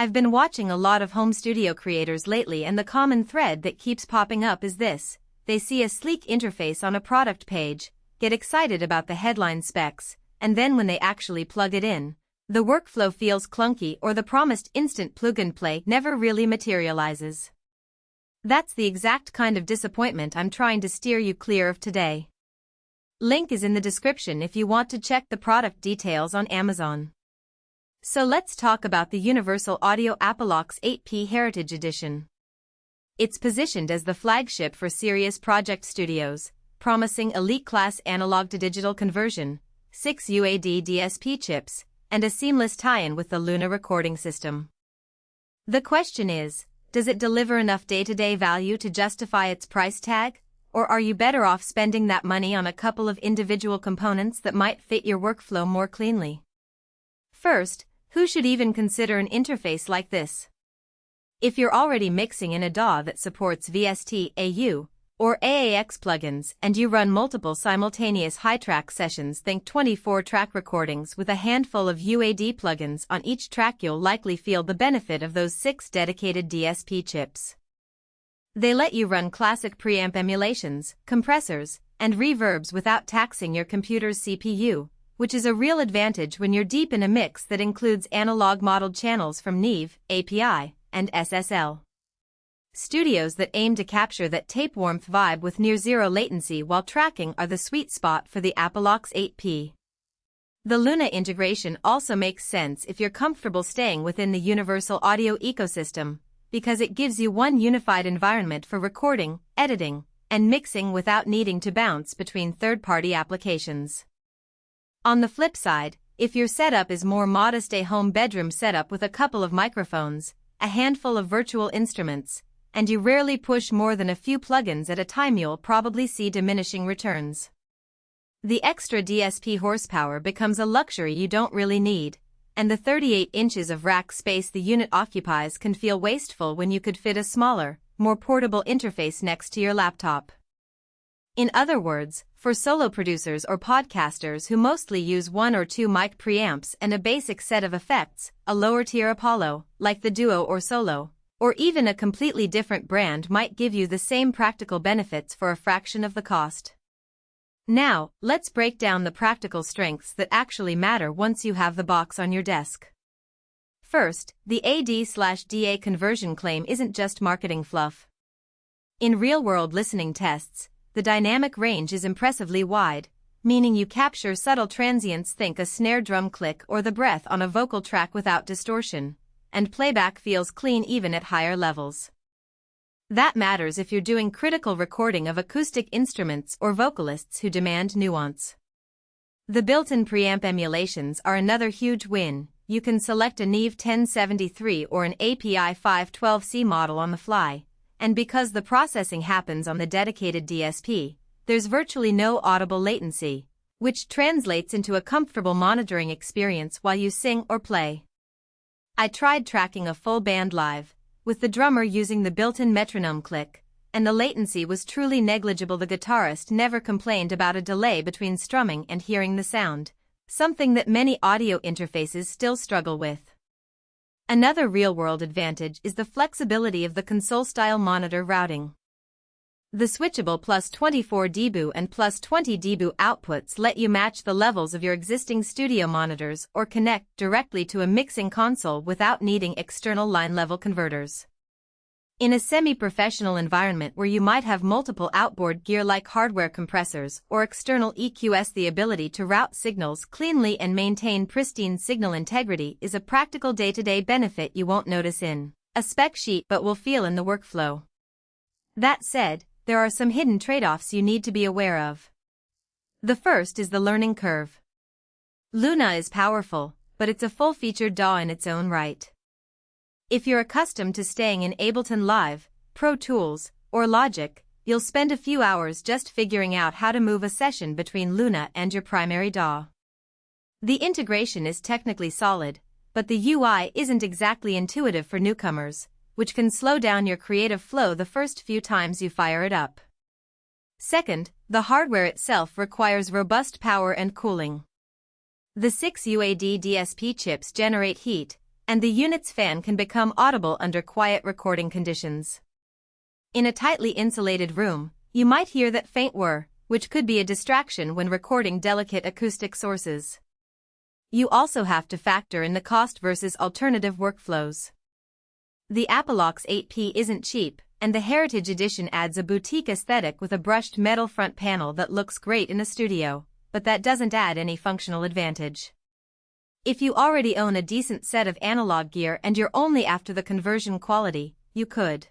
I've been watching a lot of home studio creators lately, and the common thread that keeps popping up is this: they see a sleek interface on a product page, get excited about the headline specs, and then when they actually plug it in, the workflow feels clunky or the promised instant plug-and-play never really materializes. That's the exact kind of disappointment I'm trying to steer you clear of today. Link is in the description if you want to check the product details on Amazon. So let's talk about the Universal Audio x8p Heritage Edition. It's positioned as the flagship for serious project studios, promising elite-class analog-to-digital conversion, 6 UAD DSP chips, and a seamless tie-in with the Luna recording system. The question is, does it deliver enough day-to-day value to justify its price tag, or are you better off spending that money on a couple of individual components that might fit your workflow more cleanly? First, who should even consider an interface like this? If you're already mixing in a DAW that supports VST, AU, or AAX plugins and you run multiple simultaneous high-track sessions, think 24-track recordings with a handful of UAD plugins on each track, you'll likely feel the benefit of those 6 dedicated DSP chips. They let you run classic preamp emulations, compressors, and reverbs without taxing your computer's CPU, which is a real advantage when you're deep in a mix that includes analog-modeled channels from Neve, API, and SSL. Studios that aim to capture that tape warmth vibe with near-zero latency while tracking are the sweet spot for the x8p. The Luna integration also makes sense if you're comfortable staying within the Universal Audio ecosystem, because it gives you one unified environment for recording, editing, and mixing without needing to bounce between third-party applications. On the flip side, if your setup is more modest, a home bedroom setup with a couple of microphones, a handful of virtual instruments, and you rarely push more than a few plugins at a time, you'll probably see diminishing returns. The extra DSP horsepower becomes a luxury you don't really need, and the 38 inches of rack space the unit occupies can feel wasteful when you could fit a smaller, more portable interface next to your laptop. In other words, for solo producers or podcasters who mostly use 1 or 2 mic preamps and a basic set of effects, a lower-tier Apollo, like the Duo or Solo, or even a completely different brand might give you the same practical benefits for a fraction of the cost. Now, let's break down the practical strengths that actually matter once you have the box on your desk. First, the AD/DA conversion claim isn't just marketing fluff. In real-world listening tests, the dynamic range is impressively wide, meaning you capture subtle transients, think a snare drum click or the breath on a vocal track without distortion, and playback feels clean even at higher levels. That matters if you're doing critical recording of acoustic instruments or vocalists who demand nuance. The built-in preamp emulations are another huge win. You can select a Neve 1073 or an API 512C model on the fly, and because the processing happens on the dedicated DSP, there's virtually no audible latency, which translates into a comfortable monitoring experience while you sing or play. I tried tracking a full band live, with the drummer using the built-in metronome click, and the latency was truly negligible. The guitarist never complained about a delay between strumming and hearing the sound, something that many audio interfaces still struggle with. Another real-world advantage is the flexibility of the console-style monitor routing. The switchable plus 24 dB and plus 20 dB outputs let you match the levels of your existing studio monitors or connect directly to a mixing console without needing external line-level converters. In a semi-professional environment where you might have multiple outboard gear like hardware compressors or external EQs, the ability to route signals cleanly and maintain pristine signal integrity is a practical day-to-day benefit you won't notice in a spec sheet but will feel in the workflow. That said, there are some hidden trade-offs you need to be aware of. The first is the learning curve. Luna is powerful, but it's a full-featured DAW in its own right. If you're accustomed to staying in Ableton Live, Pro Tools, or Logic, you'll spend a few hours just figuring out how to move a session between Luna and your primary DAW. The integration is technically solid, but the UI isn't exactly intuitive for newcomers, which can slow down your creative flow the first few times you fire it up. Second, the hardware itself requires robust power and cooling. The 6 UAD DSP chips generate heat, and the unit's fan can become audible under quiet recording conditions. In a tightly insulated room, you might hear that faint whir, which could be a distraction when recording delicate acoustic sources. You also have to factor in the cost versus alternative workflows. The Apple X8p isn't cheap, and the Heritage Edition adds a boutique aesthetic with a brushed metal front panel that looks great in a studio, but that doesn't add any functional advantage. If you already own a decent set of analog gear and you're only after the conversion quality, you could